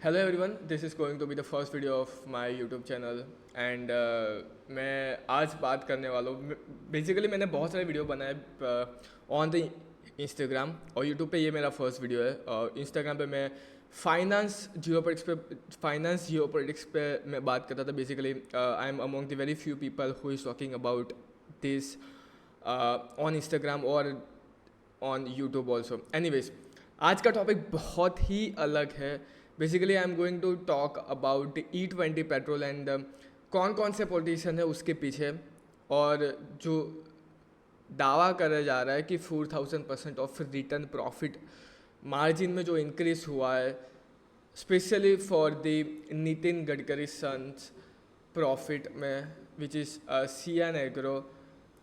Hello everyone, this is going to be the first video of my YouTube channel and मैं आज बात करने वाला हूँ। बेसिकली मैंने बहुत सारे वीडियो बनाए ऑन द इंस्टाग्राम और यूट्यूब पे ये मेरा फर्स्ट वीडियो है। और इंस्टाग्राम पे मैं फाइनेंस जियोपॉलिटिक्स पे मैं बात करता था। Basically I am among the very few people who is talking about this on Instagram और ऑन यूट्यूब ऑल्सो। एनीवेज, आज का टॉपिक बहुत ही अलग है। Basically I am going to talk about E20 petrol and कौन कौन से पॉलिटिशियन है उसके पीछे, और जो दावा करा जा रहा है कि 4000% ऑफ रिटर्न प्रॉफिट मार्जिन में जो इंक्रीज हुआ है specially for the Nitin Gadkari sons profit में विच इज़ सियान एग्रो।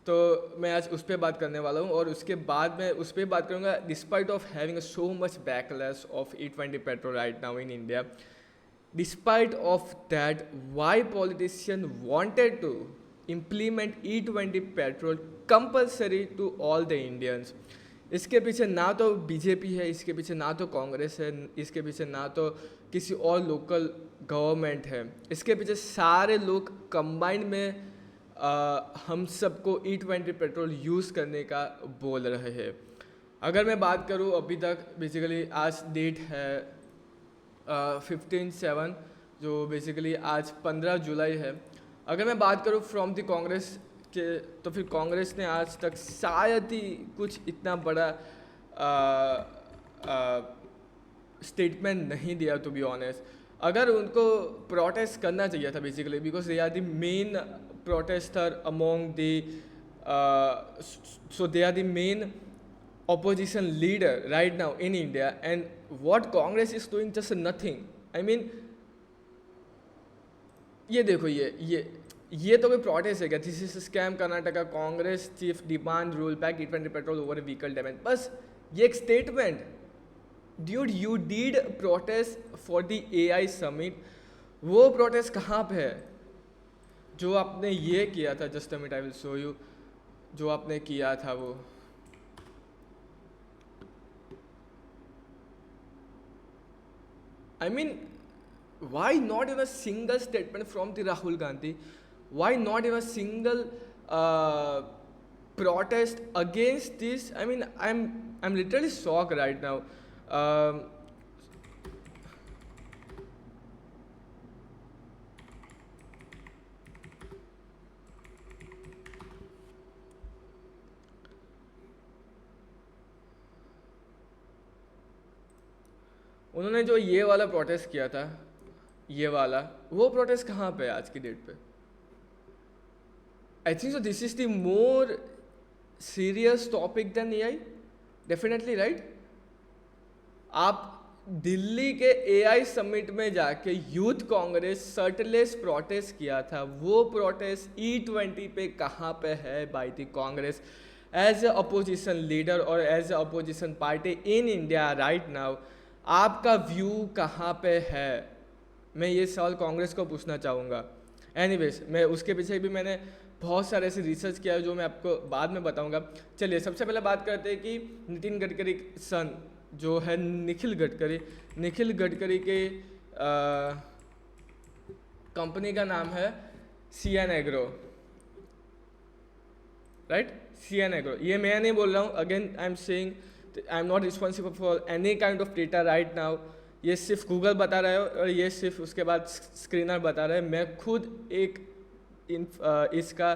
तो मैं आज उस पर बात करने वाला हूँ और उसके बाद मैं उस पर बात करूँगा despite of having so much backlash of E20 petrol right now in India, despite of that why politician wanted to implement E20 petrol compulsory to all the Indians. इसके पीछे ना तो बीजेपी है, इसके पीछे ना तो कांग्रेस है, इसके पीछे ना तो किसी और लोकल गवर्नमेंट है, इसके पीछे सारे लोग कंबाइंड में हम सबको E20 पेट्रोल यूज़ करने का बोल रहे हैं। अगर मैं बात करूँ अभी तक, बेसिकली आज डेट है 15/7, जो बेसिकली आज 15 जुलाई है। अगर मैं बात करूँ फ्रॉम द कांग्रेस के, तो फिर कांग्रेस ने आज तक शायद ही कुछ इतना बड़ा स्टेटमेंट नहीं दिया टू बी ऑनेस्ट। अगर उनको प्रोटेस्ट करना चाहिए था basically, because they are the main protester among the so they are the main opposition leader right now in India, and what Congress is doing just nothing. I mean, ये देखो, ये तो कोई प्रोटेस्ट है क्या? This is scam Karnataka, Congress chief demand roll back E20 petrol over vehicle damage. बस ये एक statement. Dude, you deed protest for the AI summit. वो प्रोटेस्ट कहाँ पे है जो आपने ये किया था? Just a minute, I will show you जो आपने किया था वो। I mean, why not in a single statement from the Rahul Gandhi? Why not in a single protest against this? I mean, I'm literally shocked right now. Um, उन्होंने जो ये वाला protest किया था, ये वाला, वो प्रोटेस्ट कहाँ पे है आज की डेट पे? I think so this is the more serious topic than AI, definitely right. आप दिल्ली के AI समिट में जाके यूथ कांग्रेस शर्टलेस प्रोटेस्ट किया था, वो प्रोटेस्ट E20 पे कहाँ पे है by the Congress as a opposition leader और as a opposition party in India right now? आपका व्यू कहाँ पे है? मैं ये सवाल कांग्रेस को पूछना चाहूँगा। एनीवेज, मैं उसके पीछे भी मैंने बहुत सारे ऐसे रिसर्च किया है जो मैं आपको बाद में बताऊँगा। चलिए सबसे पहले बात करते हैं कि नितिन गडकरी सन जो है निखिल गडकरी के कंपनी का नाम है सियान एग्रो, राइट? सियान एग्रो, ये मैं नहीं बोल रहा हूँ। Again I am saying I am not responsible for any kind of data right now. ये सिर्फ गूगल बता रहा है और ये सिर्फ उसके बाद स्क्रीनर बता रहा है। मैं खुद एक इसका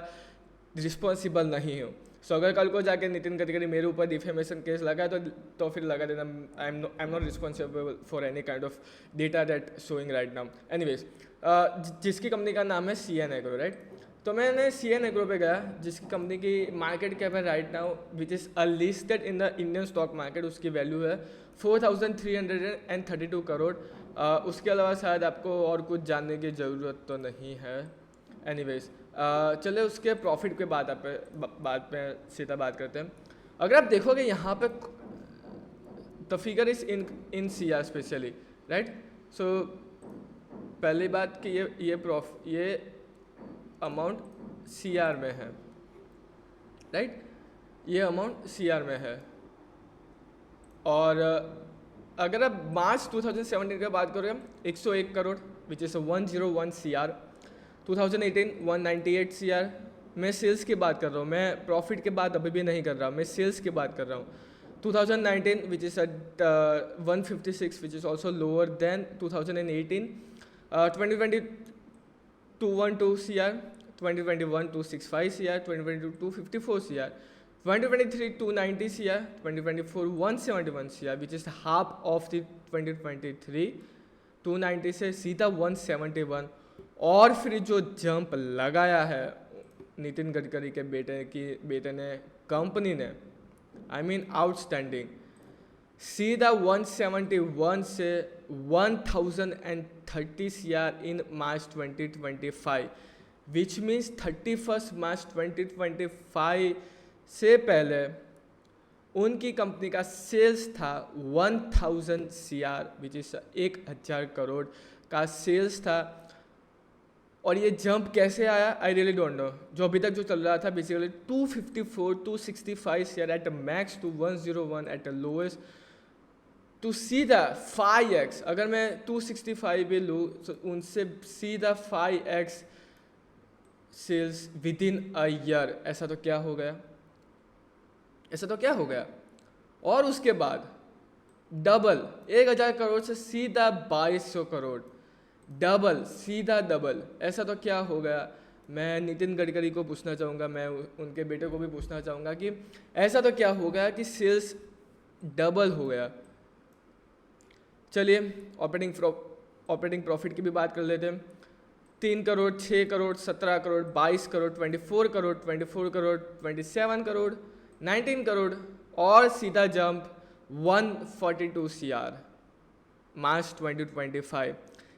रिस्पॉन्सिबल नहीं हूँ। सो अगर कल को जाके नितिन गडकरी मेरे ऊपर डिफेमेशन केस लगा तो फिर लगा देना। आई am not responsible for any kind of data that showing right now. Anyways, जिसकी कंपनी का नाम है सियान एग्रो, राइट? तो मैंने सियान एग्रो पे गया, जिसकी कंपनी की मार्केट कैप है right now which is listed in the Indian stock market. उसकी वैल्यू है 4332 करोड़। उसके अलावा शायद आपको और कुछ जानने की ज़रूरत तो नहीं है। एनीवेज, चले उसके प्रॉफिट के बाद में सीधा बात करते हैं। अगर आप देखोगे यहाँ पे the figure is in CR specially, right? So पहली बात कि ये अमाउंट CR में है, राइट? ये अमाउंट CR में है और अगर आप मार्च 2017 की बात करें 101 crore which is 101 C R, 2018 198 C R. मैं सेल्स की बात कर रहा हूँ, मैं प्रॉफिट की बात अभी भी नहीं कर रहा, मैं सेल्स की बात कर रहा हूँ। 2019 which is at 156 which is also lower than 2018, 2020 212 CR, 2021 265 CR, 2022 254 CR, 2023 290 CR, 2024 171 CR which is half of the 2023 290 से सीधा 171। और फिर जो जंप लगाया है नितिन गडकरी के बेटे ने, कंपनी ने, आई मीन आउटस्टैंडिंग, सीधा 171 से 1030 CR in March 2025 which means 31 मार्च 2025 से पहले उनकी कंपनी का सेल्स था 1000 CR विच इज़ 1000 करोड़ का सेल्स था। और ये जंप कैसे आया आई रियली डोंट नो। जो अभी तक जो चल रहा था basically 254 265 share at max to 101 at lowest to सीधा 5x। अगर मैं 265 भी लूँ तो उनसे सीधा 5x sales within a year. ऐसा तो क्या हो गया, ऐसा तो क्या हो गया। और उसके बाद डबल 1000 करोड़ से सीधा 2200 करोड़, डबल, सीधा डबल। ऐसा तो क्या हो गया। मैं नितिन गडकरी को पूछना चाहूँगा, मैं उनके बेटे को भी पूछना चाहूँगा कि ऐसा तो क्या हो गया कि सेल्स डबल हो गया। चलिए ऑपरेटिंग प्रॉफिट की भी बात कर लेते हैं। 3 करोड़, 6 करोड़, 17 करोड़, 22 करोड़, 24 करोड़, 24 करोड़, 27 करोड़, 19 करोड़ और सीधा jump 142 CR March 2025।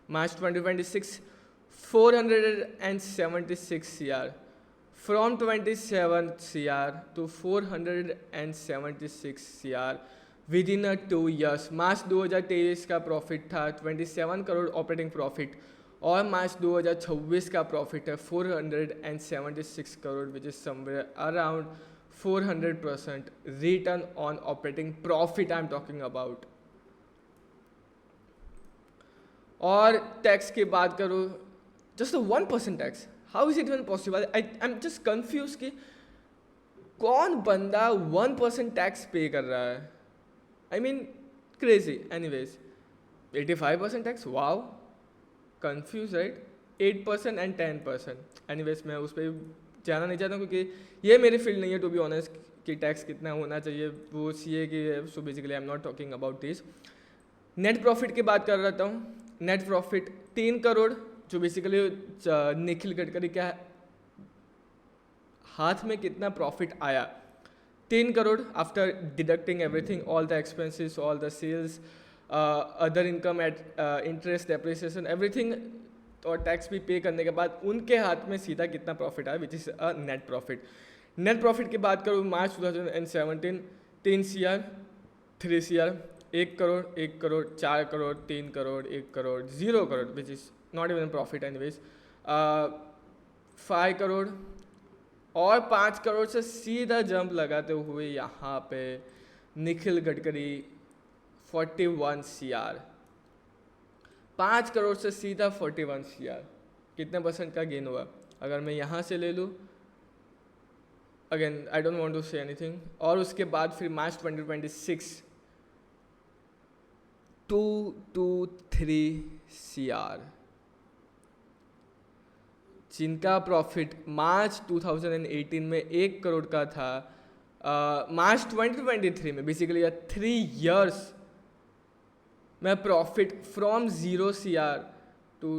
March 2026 476 CR, from 27 CR to 476 CR within a 2 years। मार्च 2023 का प्रॉफिट था 27 करोड़ ऑपरेटिंग प्रॉफिट और मार्च 2026 का प्रॉफिट है 476 crore which is somewhere around 400% return on operating profit I am talking about. और टैक्स की बात करूँ just 1% tax, how is it even possible. I am just confuse कि कौन बंदा 1% टैक्स पे कर रहा है। I mean crazy. Anyways 85% tax, wow, confuse right. 8% and 10%। Anyways मैं उस पर जाना नहीं चाहता क्योंकि ये मेरी फील्ड नहीं है टू बी ऑनेस्ट कि टैक्स कितना होना चाहिए, वो सीए की है। So basically I am not talking about this. Net profit की बात कर रहा हूँ। नेट प्रॉफिट 3 करोड़ जो बेसिकली निखिल गडकरी के हाथ में कितना प्रॉफिट आया 3 crore after deducting everything, all the expenses, all the sales, other income at interest, depreciation, everything और टैक्स भी पे करने के बाद उनके हाथ में सीधा कितना प्रॉफिट आया विच is a net profit. Net profit की बात करूँ मार्च 2017 3 CR, 3 CR, 1 crore, 1 crore, 4 crore, 3 crore, 1 crore, 0 crore which is not even profit anyways, 5 crore और 5 करोड़ से सीधा जंप लगाते हुए यहाँ पे निखिल गडकरी 41 CR, 5 करोड़ से सीधा 41 CR। कितने परसेंट का गेन हुआ अगर मैं यहाँ से ले लूँ। Again I don't want to say anything. और उसके बाद फिर मार्च 2026 223 CR जिनका प्रॉफिट मार्च 2018 में 1 करोड़ का था, मार्च 2023 में बेसिकली 3 years में profit from 0 CR to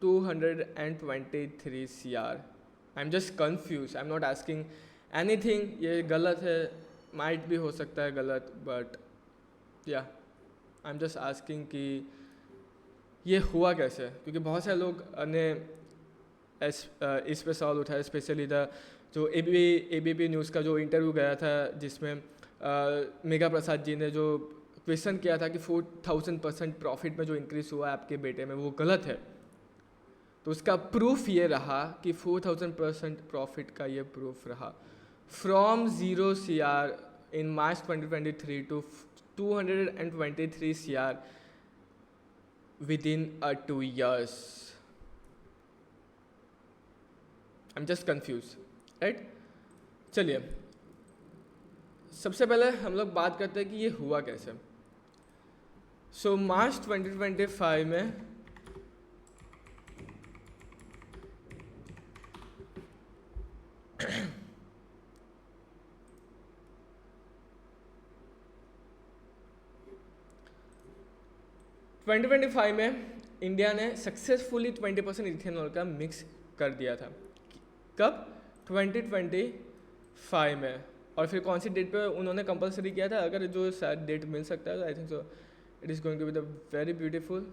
223 CR। I am just confuse, I am not asking anything. ये गलत है, माइट भी हो सकता है गलत, बट या आई एम जस्ट आस्किंग कि ये हुआ कैसे, क्योंकि बहुत सारे लोग ने इस पे सवाल उठाया, स्पेशली द जो ABP न्यूज़ का जो इंटरव्यू गया था जिसमें मेघा प्रसाद जी ने जो क्वेश्चन किया था कि 4000% प्रॉफिट में जो इंक्रीज हुआ है आपके बेटे में वो गलत है। तो उसका प्रूफ ये रहा कि 4000% प्रॉफिट का ये प्रूफ रहा from 0 CR in March 2023 to 223 CR within 2 years. I'm just confused, right? चलिए सबसे पहले हम लोग बात करते हैं कि ये हुआ कैसे. सो मार्च 2025 में इंडिया ने सक्सेसफुली 20% इथेनॉल का मिक्स कर दिया था. कब? 2025 में. और फिर कौन सी डेट पे उन्होंने कंपलसरी किया था? अगर जो शायद डेट मिल सकता है तो I think so it is going to be the very beautiful.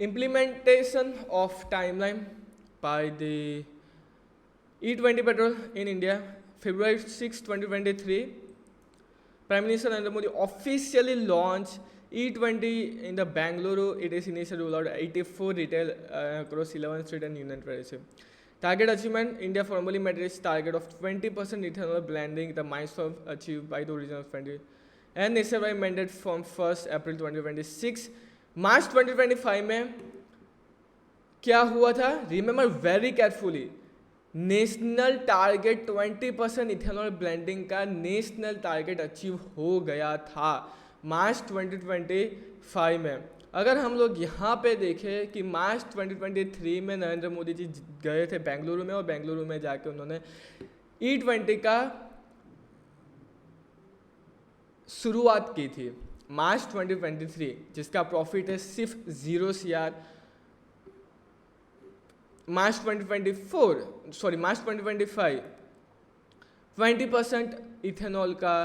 Implementation of timeline by the E20 petrol in India, February 6, 2023. Prime Minister Narendra Modi officially launched E20 in the Bangalore. It is initially rolled out 84 retail across 11 states and union territories. Target achievement: India formally met its target of 20% ethanol blending, the milestone achieved by the original 20, and nationwide mandate from 1st April 2026. मार्च 2025 में क्या हुआ था? Remember very carefully, national target 20% ethanol blending का national target achieve हो गया था मार्च 2025 में. अगर हम लोग यहाँ पे देखें कि मार्च 2023 में नरेंद्र मोदी जी गए थे बेंगलुरु में, और बेंगलुरु में जाके उन्होंने E20 का शुरुआत की थी मार्च 2023, जिसका प्रॉफिट है सिर्फ 0 CR. मार्च 2025 20% इथेनॉल का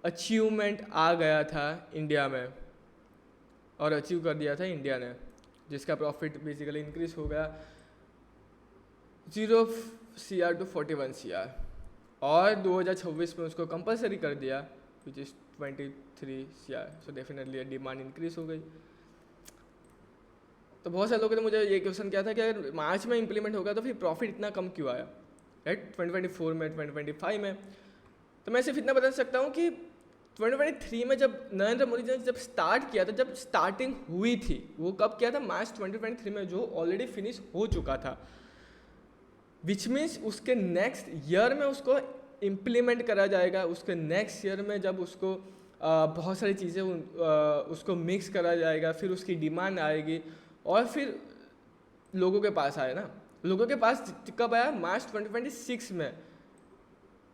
अचीवमेंट आ गया था इंडिया में, और अचीव कर दिया था इंडिया ने, जिसका प्रॉफिट बेसिकली इंक्रीज हो गया 0 CR to 41 CR. और 2026 में उसको कंपलसरी कर दिया which is 23 CR. So definitely demand increase हो गई. तो बहुत सारे लोगों ने मुझे ये क्वेश्चन किया था कि अगर मार्च में इंप्लीमेंट होगा तो फिर प्रॉफिट इतना कम क्यों आया, राइट? 2024 में, 2025 में. तो मैं सिर्फ इतना बता सकता हूँ कि 2023 में जब नरेंद्र मोदी जी ने जब स्टार्ट किया था, जब स्टार्टिंग हुई थी, वो कब किया था? मार्च 2023 में, जो ऑलरेडी फिनिश हो चुका था. विच मीन्स उसके नेक्स्ट ईयर में उसको इम्प्लीमेंट करा जाएगा. उसके नेक्स्ट ईयर में जब उसको बहुत सारी चीज़ें उसको मिक्स करा जाएगा, फिर उसकी डिमांड आएगी, और फिर लोगों के पास आए ना. लोगों के पास कब आया? मार्च 2026 में.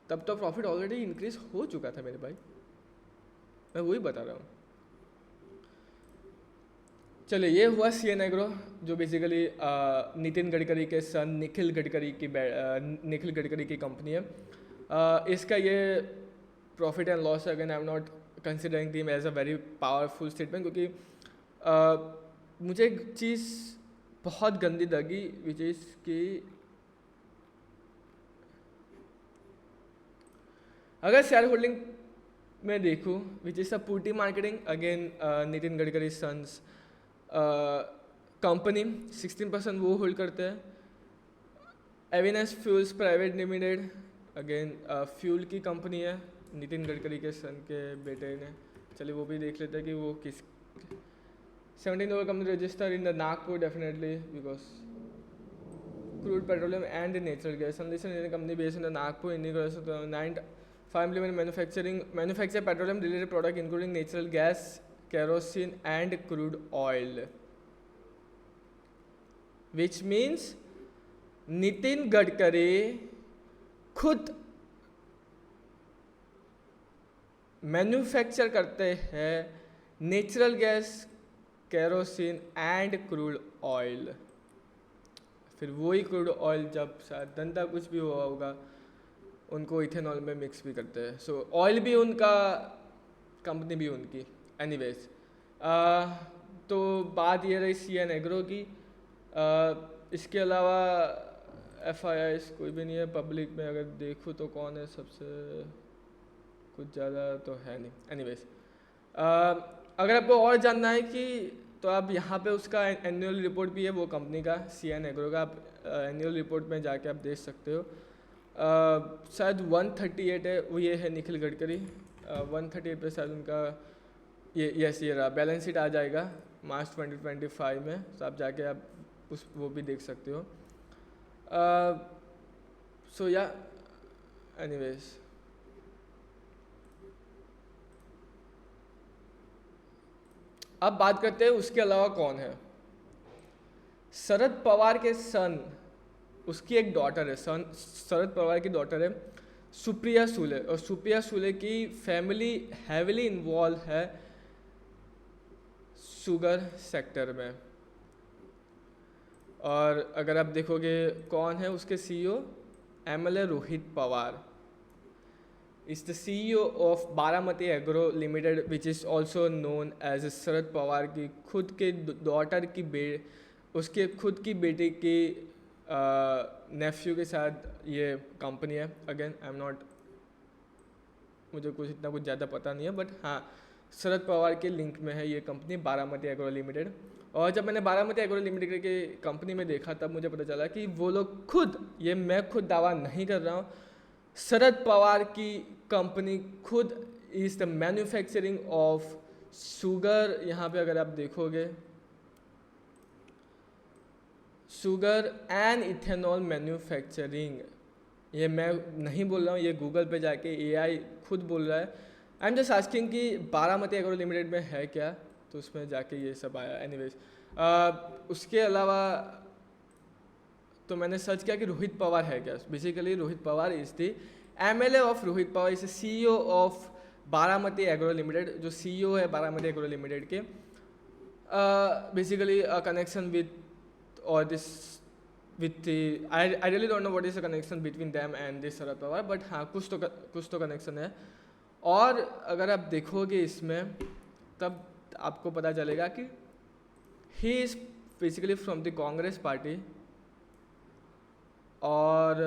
तब तो प्रॉफिट ऑलरेडी इंक्रीज हो चुका था मेरे भाई, मैं वही बता रहा हूँ. चलिए, ये हुआ CN Agro, जो बेसिकली नितिन गडकरी के सन निखिल गडकरी की कंपनी है. इसका ये profit and loss, again I am not considering them as a very powerful statement, क्योंकि मुझे एक चीज़ बहुत गंदी लगी, विच इज़ कि अगर शेयर होल्डिंग में देखूँ, विच इज़ अ पुटी marketing, again Nitin Gadkari sons company 16% वो होल्ड करते हैं. एविनेस fuels private limited, again fuel की कंपनी है नितिन गडकरी के सन के बेटे ने. चलिए वो भी देख लेते हैं कि वो किस 17 company registered in the Nagpur, definitely, because crude petroleum and natural gas. Unlisted Indian company based in the Nagpur, India, 5 implement manufacture petroleum related product including natural gas, kerosene and crude oil. Which means Nitin Gadkari खुद manufacture करते हैं natural gas, kerosene and crude oil. फिर वही crude oil जब शायद धंधा कुछ भी हुआ होगा, उनको इथेनॉल में मिक्स भी करते हैं. सो ऑयल भी उनका, कंपनी भी उनकी. एनीवेज, तो बात ये रही सी एन एग्रो की। इसके अलावा एफ आई आई कोई भी नहीं है पब्लिक में, अगर देखूँ तो कौन है सबसे, कुछ ज़्यादा तो है नहीं। एनीवेज, अगर आपको और जानना है कि तो आप यहाँ पे उसका एनुअल रिपोर्ट भी है वो कंपनी का, सी एन एग्रो का, आप एनुअल रिपोर्ट में जाके आप देख सकते हो। शायद 138 है वो, ये है निखिल गडकरी। 138 पे शायद उनका ये यस ये रहा, बैलेंस शीट आ जाएगा मार्च 2025 में, तो आप जाके आप उस वो भी देख सकते हो। सो या एनीवेज, अब बात करते हैं उसके अलावा कौन है। शरद पवार के सन, उसकी एक डॉटर है, सन शरद पवार की डॉटर है सुप्रिया सुले, और सुप्रिया सुले की फैमिली हैविली इन्वॉल्व है शुगर सेक्टर में। और अगर आप देखोगे कौन है उसके CEO, MLA Rohit Pawar is the CEO of Baramati agro limited which is also known as Sharad Pawar की खुद के डॉटर की उसके खुद की बेटी की नेफ्यू के साथ ये कंपनी है। अगेन आई एम नॉट, मुझे कुछ इतना कुछ ज़्यादा पता नहीं है, बट हाँ शरद पवार के लिंक में है ये कंपनी बारामती एग्रो लिमिटेड। और जब मैंने बारामती एग्रो लिमिटेड के कंपनी में देखा तब मुझे पता चला कि वो लोग खुद, ये मैं खुद दावा नहीं कर रहा हूँ, शरद पवार की कंपनी खुद is the manufacturing of sugar. यहाँ पे अगर आप देखोगे शुगर एंड इथेनॉल मैन्युफैक्चरिंग, ये मैं नहीं बोल रहा हूँ, ये गूगल पे जाके एआई खुद बोल रहा है। आई एम जस्ट आस्किंग कि बारामती एग्रो लिमिटेड में है क्या, तो उसमें जाके ये सब आया। एनीवेज, उसके अलावा तो मैंने सर्च किया कि रोहित पवार है क्या। Basically Rohit Pawar is the MLA of Rohit Pawar is CEO of Baramati agro limited. जो सीईओ है बारामती एग्रो लिमिटेड के, बेसिकली कनेक्शन विथ और this with the I really don't know what is the connection between them and this Sharad Pawar, but हाँ कुछ तो connection है। और अगर आप देखोगे इसमें तब आपको पता चलेगा कि he is basically from the Congress party, और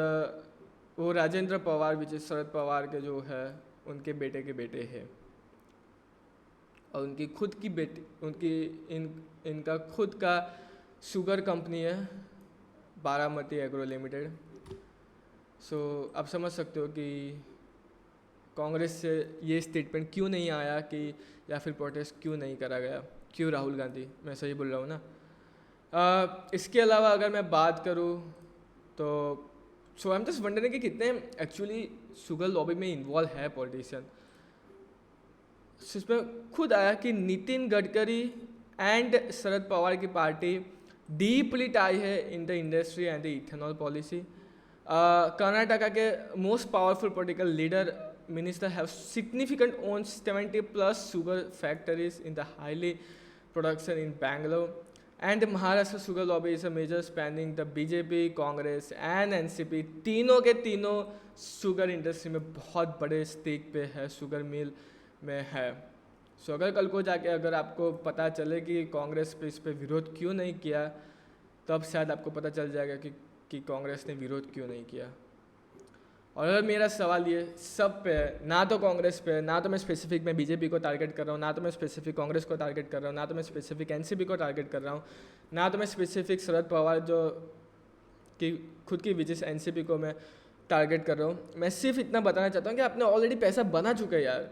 वो राजेंद्र पवार विच शरद पवार के जो है उनके बेटे के बेटे हैं, और उनकी खुद की बेटी, इनका खुद का शुगर कंपनी है बारामती एग्रो लिमिटेड। सो आप समझ सकते हो कि कांग्रेस से ये स्टेटमेंट क्यों नहीं आया कि, या फिर प्रोटेस्ट क्यों नहीं करा गया, क्यों राहुल गांधी, मैं सही बोल रहा हूँ ना। इसके अलावा अगर मैं बात करूँ तो so I am just wondering कि कितने एक्चुअली शुगर लॉबी में इन्वॉल्व है पॉलिटिशियन। इसमें खुद आया कि नितिन गडकरी एंड शरद पवार की पार्टी डीपली टाई है in the industry and the ethanol policy. Karnataka के most powerful political leader minister have significant own 70+ sugar factories in the highly production in Bangalore, and Maharashtra sugar lobby is a major spanning the BJP, Congress and NCP. तीनों के तीनों sugar industry में बहुत बड़े stake पे है, sugar mill में है। सो अगर कल को जाके अगर आपको पता चले कि कांग्रेस पे इस पे विरोध क्यों नहीं किया, तब शायद आपको पता चल जाएगा कि कांग्रेस ने विरोध क्यों नहीं किया। और अगर मेरा सवाल ये सब पे है, ना तो कांग्रेस पे, ना तो मैं स्पेसिफिक मैं बीजेपी को टारगेट कर रहा हूँ, ना तो मैं स्पेसिफिक कांग्रेस को टारगेट कर रहा हूँ, ना तो मैं स्पेसिफिक एनसीपी को टारगेट कर रहा हूँ, ना तो मैं स्पेसिफिक शरद पवार जो कि खुद की विजय एनसीपी को मैं टारगेट कर रहा हूँ। मैं सिर्फ इतना बताना चाहता हूँ कि आपने ऑलरेडी पैसा बना चुका है यार।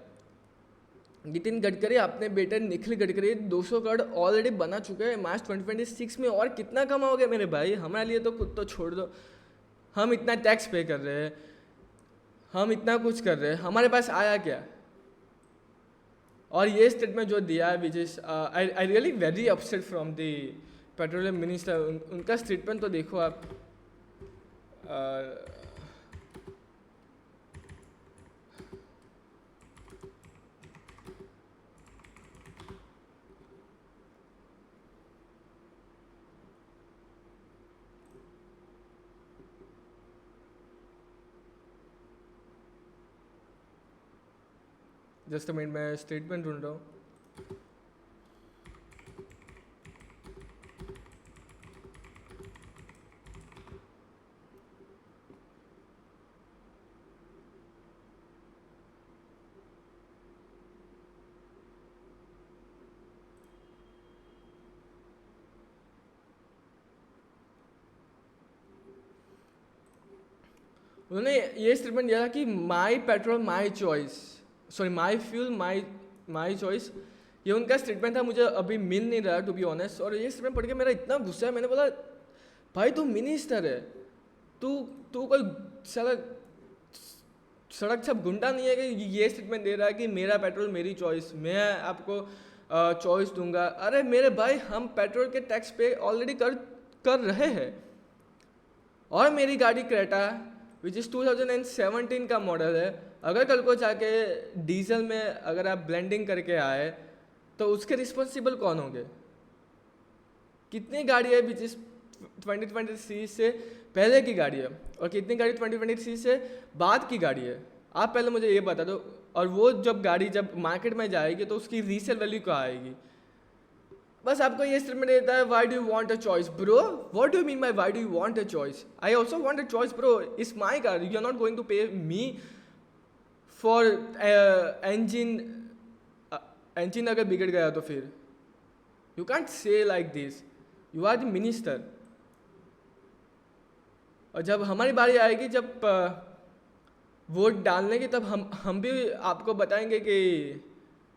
नितिन गडकरी अपने बेटे निखिल गडकरी 200 करोड़ ऑलरेडी बना चुके हैं मार्च 2026 में, और कितना कमाओगे मेरे भाई, हमारे लिए तो खुद तो छोड़ दो। हम इतना टैक्स पे कर रहे हैं, हम इतना कुछ कर रहे हैं, हमारे पास आया क्या। और ये स्टेटमेंट जो दिया है which is I really very upset from the petroleum minister. उनका स्टेटमेंट तो देखो आप। जस्ट मिनट, मैं स्टेटमेंट ढूंढ रहा हूँ। उन्होंने ये स्टेटमेंट दिया था कि my petrol my choice, sorry my fuel my choice, ये उनका स्टेटमेंट था। मुझे अभी मिल नहीं रहा टू बी ऑनेस्ट, और ये स्टेटमेंट पढ़ के मेरा इतना गुस्सा है। मैंने बोला भाई तू मिनिस्टर है, तू तू कोई साला सड़क छप गुंडा नहीं है कि ये स्टेटमेंट दे रहा है कि मेरा पेट्रोल मेरी चॉइस, मैं आपको चॉइस दूंगा। अरे मेरे भाई, हम पेट्रोल के टैक्स पे ऑलरेडी कर रहे हैं। और मेरी गाड़ी क्रेटा विच इज़ 2017 का मॉडल है, अगर कल को जाके डीजल में अगर आप ब्लेंडिंग करके आए तो उसके रिस्पॉन्सिबल कौन होंगे? कितनी गाड़ी है विच इज़ 2023 से पहले की गाड़ी है, और कितनी गाड़ी 2023 से बाद की गाड़ी है? आप पहले मुझे ये बता दो। और वो जब गाड़ी जब मार्केट में जाएगी तो उसकी रीसेल वैल्यू क्या आएगी? बस आपको ये स्टेटमेंट देता है, why do you want a choice bro? What do you mean by why do you want a choice? I also want a choice bro, it's my car, you are not going to pay me for engine अगर बिगड़ गया तो फिर you can't say like this, you are the minister. और जब हमारी बारी आएगी, जब वोट डालने की, तब हम भी आपको बताएंगे कि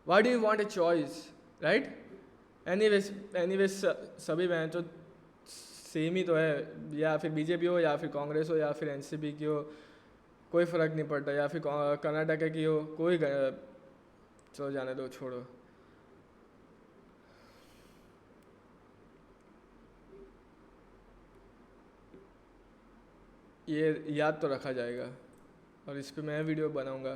why do you want a choice, right? Anyways सभी बहन तो सेम ही तो है, या फिर बीजेपी हो या फिर कांग्रेस हो या फिर एनसीपी की हो, कोई फ़र्क नहीं पड़ता, या फिर कर्नाटक की हो, कोई चलो जाने दो, छोड़ो। ये याद तो रखा जाएगा और इस पे मैं वीडियो बनाऊंगा।